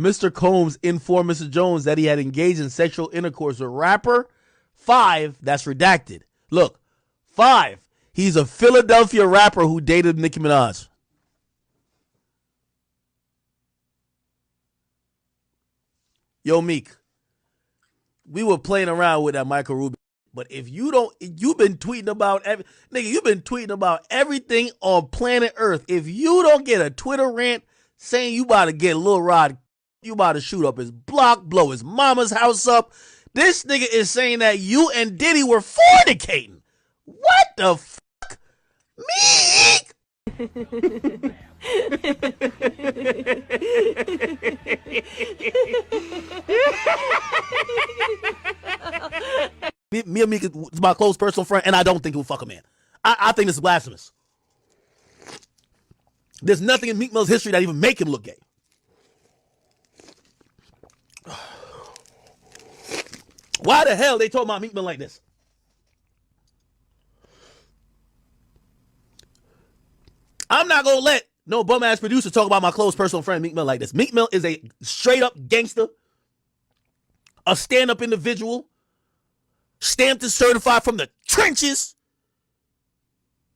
Mr. Combs informed Mr. Jones that he had engaged in sexual intercourse with rapper. 5, that's redacted. Look, 5, he's a Philadelphia rapper who dated Nicki Minaj. Yo, Meek, we were playing around with that Michael Rubin, but if you don't, you've been tweeting about you've been tweeting about everything on planet Earth. If you don't get a Twitter rant saying you about to get Lil Rod, you about to shoot up his block, blow his mama's house up, this nigga is saying that you and Diddy were fornicating. What the fuck? Meek! Me and Meek is my close personal friend, and I don't think he'll fuck a man. I think this is blasphemous. There's nothing in Meek Mill's history that even make him look gay. Why the hell they told about Meek Mill like this? I'm not going to let no bum-ass producer talk about my close personal friend Meek Mill like this. Meek Mill is a straight-up gangster, a stand-up individual, stamped and certified from the trenches.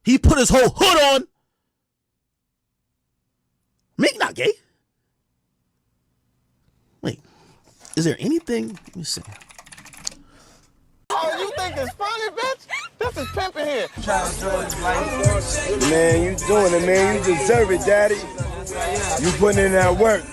He put his whole hood on. Meek not gay. Wait, is there anything? Let me see. Oh, you think it's funny, bitch? This is pimping here. Man, you doing it, man. You deserve it, daddy. You putting in that work.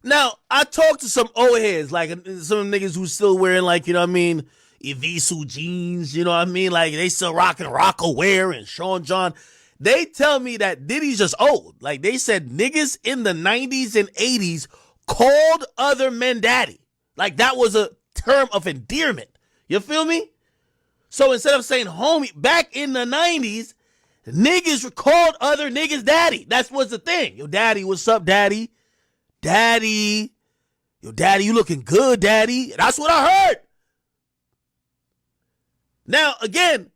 Now, I talked to some old heads, like some niggas who still wearing, like, you know what I mean, Evisu jeans, you know what I mean? Like, they still rocking Rockaware and Sean John. They tell me that Diddy's just old. Like, they said niggas in the 90s and 80s called other men daddy. Like, that was a term of endearment. You feel me? So instead of saying homie, back in the 90s, niggas called other niggas daddy. That was the thing. Yo, daddy, what's up, daddy? Daddy. Yo, daddy, you looking good, daddy. That's what I heard. Now, again,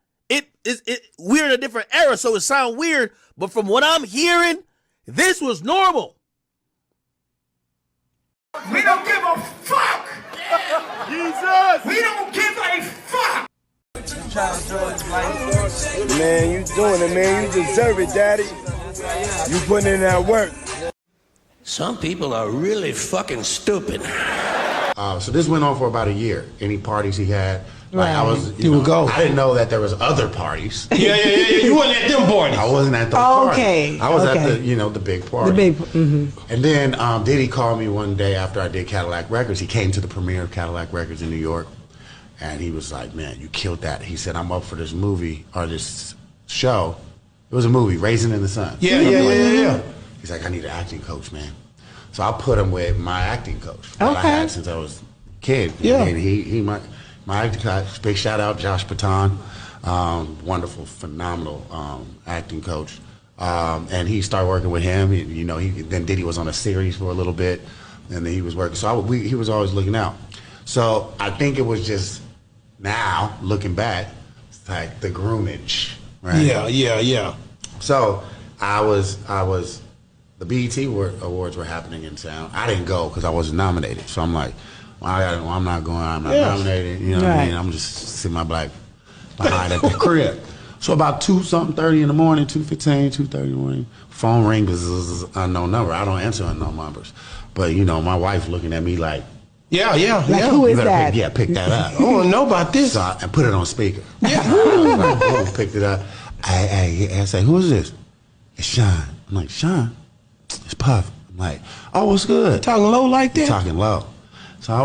we're in a different era, so it sounds weird, but from what I'm hearing, this was normal. We don't give a fuck. Jesus! We don't give a fuck. Man, you doing it, man. You deserve it, daddy. You putting in that work. Some people are really fucking stupid. So this went on for about a year. Any parties he had, like Right. I was, He would go. I didn't know that there was other parties. Yeah. You wasn't at them parties. I wasn't at those Okay. parties. I was at Okay. the big party. The big, mm-hmm. And then Diddy called me one day after I did Cadillac Records. He came to the premiere of Cadillac Records in New York, and he was like, "Man, you killed that." He said, "I'm up for this movie or this show." It was a movie, Raisin in the Sun. Yeah. He's like, "I need an acting coach, man." So I put him with my acting coach that I had since I was a kid. Yeah. And he my acting coach, big shout out, Josh Patan, wonderful, phenomenal acting coach. And he started working with him. Then Diddy was on a series for a little bit, and then he was working. So he was always looking out. So I think it was just now looking back, it's like the groomage, right? Yeah. So I was. The BET Awards were happening in town. I didn't go because I wasn't nominated. So I'm like, I'm not going. I'm not nominated. You know what I mean? I'm just sitting my black behind at the crib. So about 2:30 in the morning, 2:15, 2:30 in the morning, phone rings. This is an unknown number. I don't answer unknown numbers. But my wife looking at me like, Like, who is that? Pick that up. I want to know about this. So I put it on speaker. Yeah. I picked it up. I say, who is this? It's Sean. I'm like, Sean? It's Puff. I'm like, oh, what's good? Talking low like that? Talking low. So I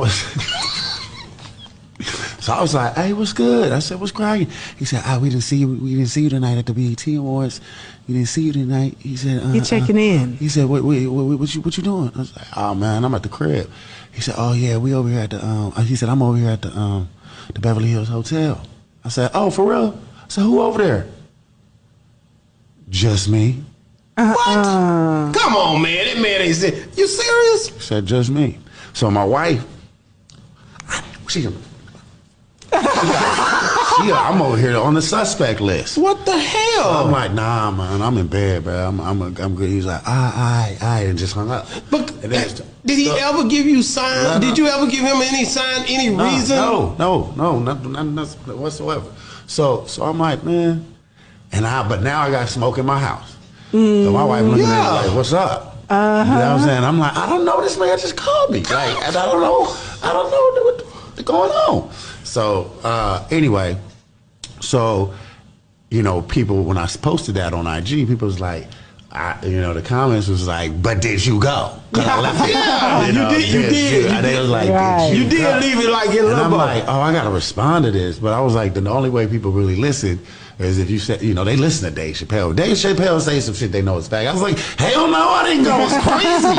was like, hey, what's good? I said, what's cracking? He said, we didn't see you tonight at the BET Awards. We didn't see you tonight. He said, You checking in? He said, what you doing? I was like, oh man, I'm at the crib. He said, oh yeah, we over here at the he said, I'm over here at the Beverly Hills Hotel. I said, oh, for real? I said, who over there? Just me. What? Come on, man. That man ain't said. You serious? He said, just me. So my wife, she I'm over here on the suspect list. What the hell? So I'm like, nah, man, I'm in bed, bro. I'm good. He's like, and just hung up. But And then, did he ever give you sign? No. Did you ever give him any sign, any reason? No, nothing whatsoever. So I'm like, man, but now I got smoke in my house. So my wife looking at me like, what's up? You know what I'm saying? I'm like, I don't know. This man just called me. Like, and I don't know what's going on. So anyway, people, when I posted that on IG, people was like, the comments was like, but did you go? Because I left it. You did. And they was like, Right. You did leave it like in and I'm limbo. like, I got to respond to this. But I was like, the only way people really listen is if you said, they listen to Dave Chappelle. Dave Chappelle say some shit they know it's fact. I was like, hell no, I didn't go. It's crazy.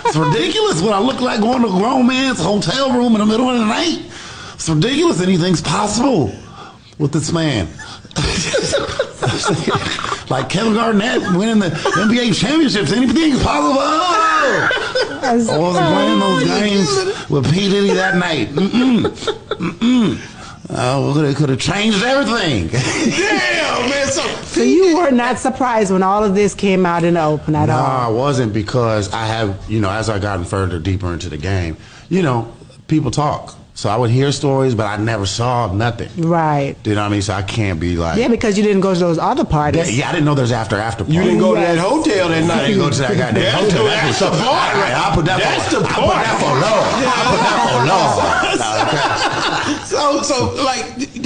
It's ridiculous what I look like going to a grown man's hotel room in the middle of the night. It's ridiculous. Anything's possible with this man. Like Kevin Garnett winning the NBA championships. Anything's possible. I wasn't playing those games with P. Diddy that night. It could have changed everything. Damn, man. So you were not surprised when all of this came out in the open at No, all? I wasn't, because I have, as I gotten further deeper into the game, people talk. So I would hear stories, but I never saw nothing. Right. You know what I mean? So I can't be like... Yeah, because you didn't go to those other parties. Yeah, I didn't know there's after party. You didn't go to that hotel that night. I didn't go to that goddamn hotel. That's the part. I put that for law. So,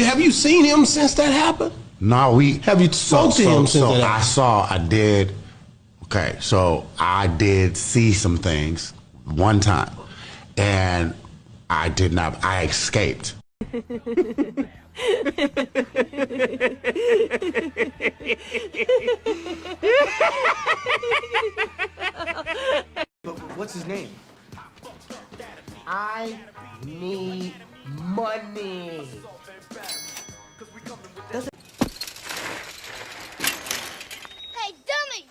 have you seen him since that happened? No, Have you spoke to him since that happened? I did see some things one time, and I escaped. What's his name? I need money. Hey, dummy!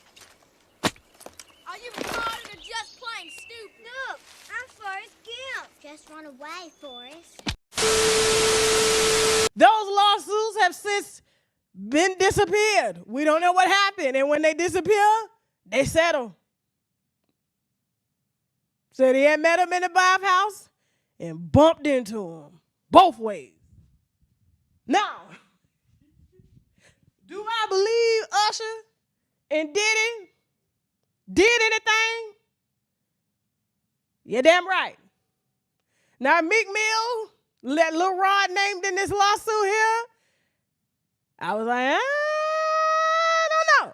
Are you retarded or just plain stupid? Look, I'm Forrest Gump. Just run away, Forrest. Those lawsuits have since been disappeared. We don't know what happened. And when they disappear, they settle. So they had met him in the bathhouse and bumped into him both ways. Now, do I believe Usher and Diddy did anything? You're damn right. Now, Meek Mill, that Lil Rod named in this lawsuit here, I was like, I don't know.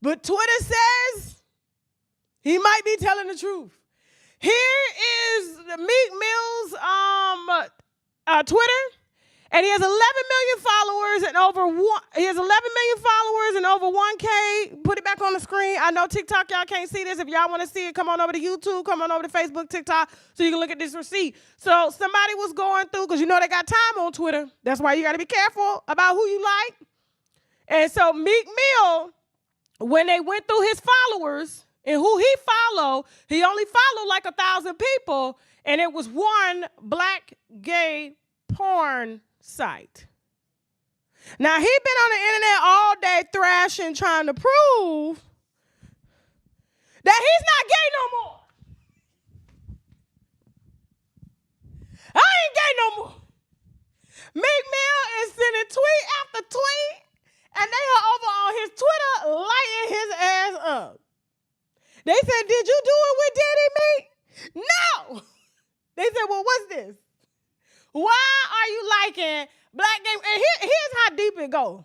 But Twitter says he might be telling the truth. Here is the Meek Mill's Twitter, and he has 11 million followers and over 1K. Put it back on the screen. I know TikTok, y'all can't see this. If y'all want to see it, come on over to YouTube, come on over to Facebook, TikTok, so you can look at this receipt. So somebody was going through, because they got time on Twitter. That's why you got to be careful about who you like. And so Meek Mill, when they went through his followers and who he followed, he only followed like 1,000 people, and it was one black gay porn site. Now, he been on the internet all day thrashing, trying to prove that he's not gay no more. I ain't gay no more. Meek Mill is sending tweet after tweet, and they are over on his Twitter lighting his ass up. They said, did you do it with Diddy, Meek? No. They said, well, what's this? Why are you liking black gay? And here's how deep it goes.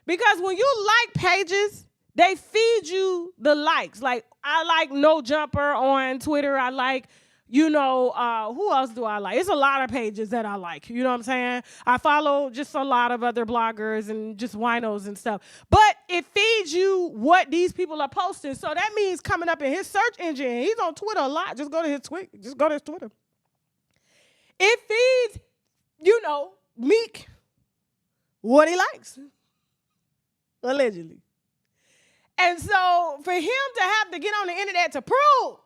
Because when you like pages, they feed you the likes. Like, I like No Jumper on Twitter. I like, who else do I like? It's a lot of pages that I like. You know what I'm saying? I follow just a lot of other bloggers and just winos and stuff. But it feeds you what these people are posting. So that means coming up in his search engine. He's on Twitter a lot. Just go to his Twitter. It feeds, Meek what he likes, allegedly. And so for him to have to get on the internet to prove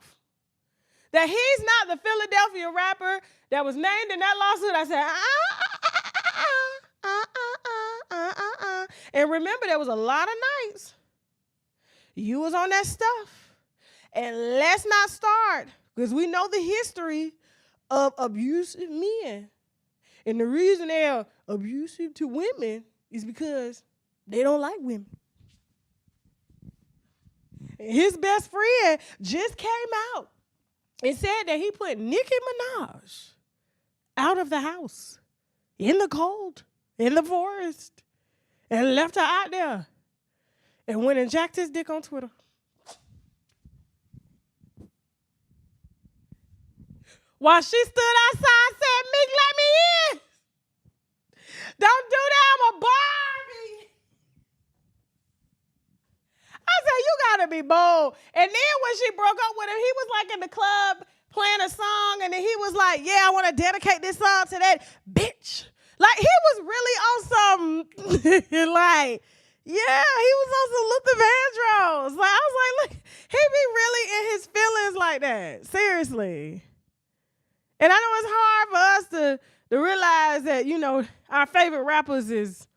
that he's not the Philadelphia rapper that was named in that lawsuit, I said, And remember, there was a lot of nights you was on that stuff. And let's not start, because we know the history of abusive men. And the reason they're abusive to women is because they don't like women. And his best friend just came out and said that he put Nicki Minaj out of the house, in the cold, in the forest, and left her out there and went and jacked his dick on Twitter. While she stood outside and said, Meek, let me in. Don't do that, I'm a Barbie. I said, you gotta be bold. And then when she broke up with him, he was like in the club playing a song, and then he was like, yeah, I want to dedicate this song to that bitch. Like, he was really on some, like, yeah, he was on some Luther Vandross. Like, I was like, look, he be really in his feelings like that. Seriously. And I know it's hard for us to realize that, you know, our favorite rappers is,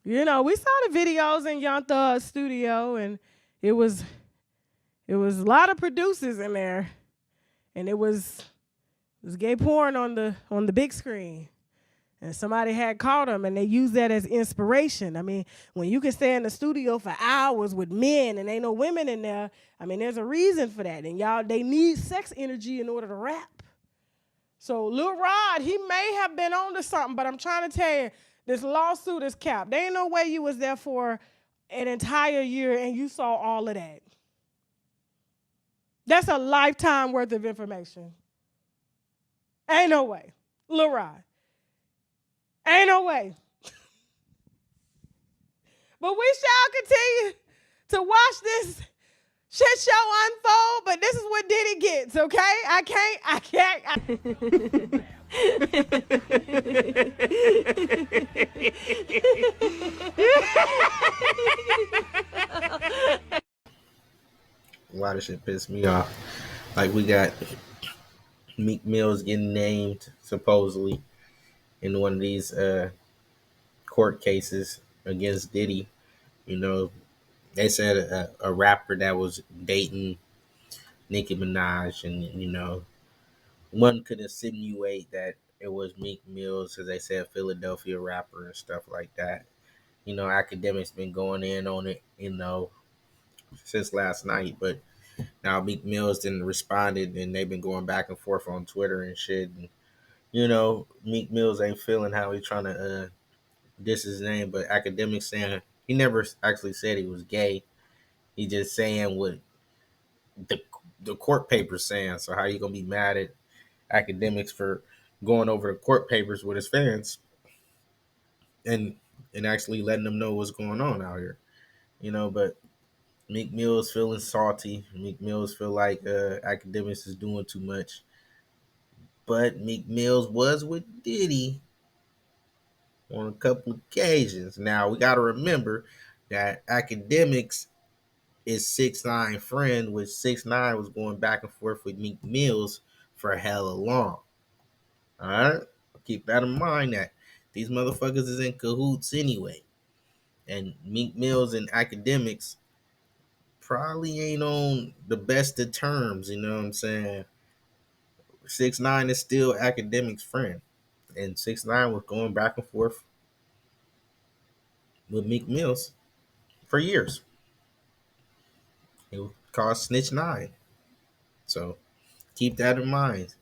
you know, we saw the videos in Young Thug's studio, and it was a lot of producers in there, and it was gay porn on the big screen. And somebody had caught them, and they used that as inspiration. I mean, when you can stay in the studio for hours with men and ain't no women in there, I mean, there's a reason for that. And y'all, they need sex energy in order to rap. So Lil Rod, he may have been on to something, but I'm trying to tell you, this lawsuit is capped. There ain't no way you was there for an entire year and you saw all of that. That's a lifetime worth of information. Ain't no way. Lil Rod. Ain't no way. But we shall continue to watch this shit show unfold, but this is what Diddy gets, okay? I can't. Why this shit pissed me off. Like, we got Meek Mills getting named, supposedly, in one of these court cases against Diddy. You know, they said a rapper that was dating Nicki Minaj, and, you know, one could insinuate that it was Meek Mills, as they said, Philadelphia rapper and stuff like that. You know, academics been going in on it, you know, since last night, but now Meek Mills didn't responded, and they've been going back and forth on Twitter and shit. And, you know, Meek Mills ain't feeling how he trying to diss his name, but academics saying he never actually said he was gay. He just saying what the court papers saying. So how you gonna be mad at academics for going over the court papers with his fans and actually letting them know what's going on out here? You know, but Meek Mills feeling salty. Meek Mills feel like academics is doing too much. But Meek Mills was with Diddy on a couple occasions. Now we got to remember that academics is 6ix9ine friend, which 6ix9ine was going back and forth with Meek Mills for hella long. All right, keep that in mind that these motherfuckers is in cahoots anyway, and Meek Mills and academics probably ain't on the best of terms. You know what I'm saying? 6ix9ine is still academics' friend, and 6ix9ine was going back and forth with Meek Mills for years. It was called Snitch 9. So keep that in mind.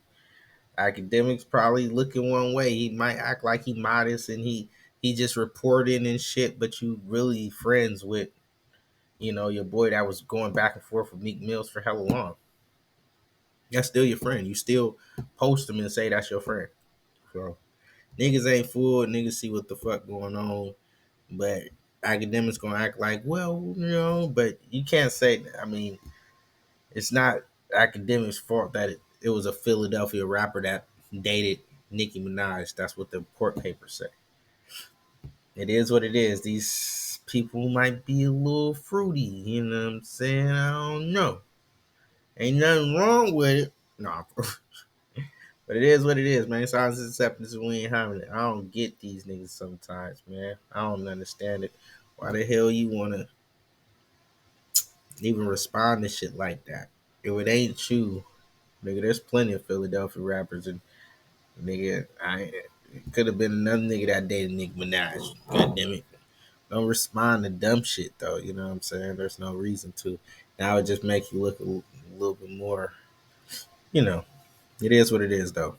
Academics probably looking one way. He might act like he modest and he just reporting and shit, but you really friends with, you know, your boy that was going back and forth with Meek Mills for hella long. That's still your friend. You still post him and say that's your friend. So niggas ain't fooled. Niggas see what the fuck going on. But academics gonna act like, well, you know, but you can't say that. I mean, it's not academics' fault that it was a Philadelphia rapper that dated Nicki Minaj. That's what the court papers say. It is what it is. These people might be a little fruity, you know what I'm saying? I don't know. Ain't nothing wrong with it. No, But it is what it is, man. Silence is acceptance and we ain't having it. I don't get these niggas sometimes, man. I don't understand it. Why the hell you wanna even respond to shit like that? If it ain't you, nigga, there's plenty of Philadelphia rappers and nigga, it could have been another nigga that dated Nicki Minaj. God damn it. Don't respond to dumb shit though, you know what I'm saying? There's no reason to. Now it just make you look a little bit more, you know. It is what it is though.